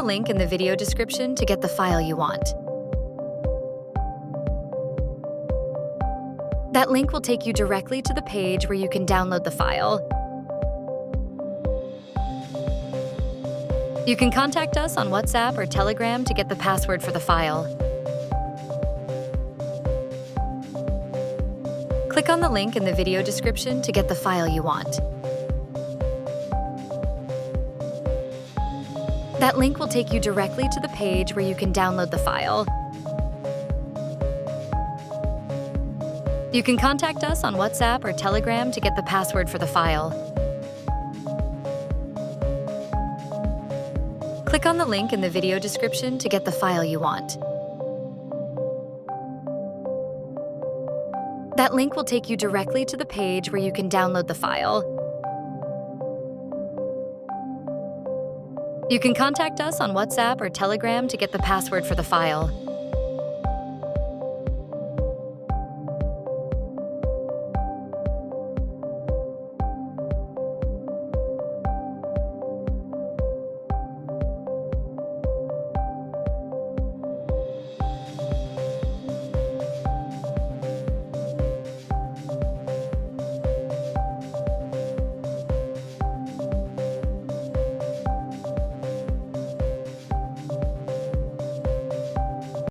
link in the video description to get the file you want. That link will take you directly to the page where you can download the file. You can contact us on WhatsApp or Telegram to get the password for the file. Click on the link in the video description to get the file you want. That link will take you directly to the page where you can download the file. You can contact us on WhatsApp or Telegram to get the password for the file. Click on the link in the video description to get the file you want. That link will take you directly to the page where you can download the file. You can contact us on WhatsApp or Telegram to get the password for the file.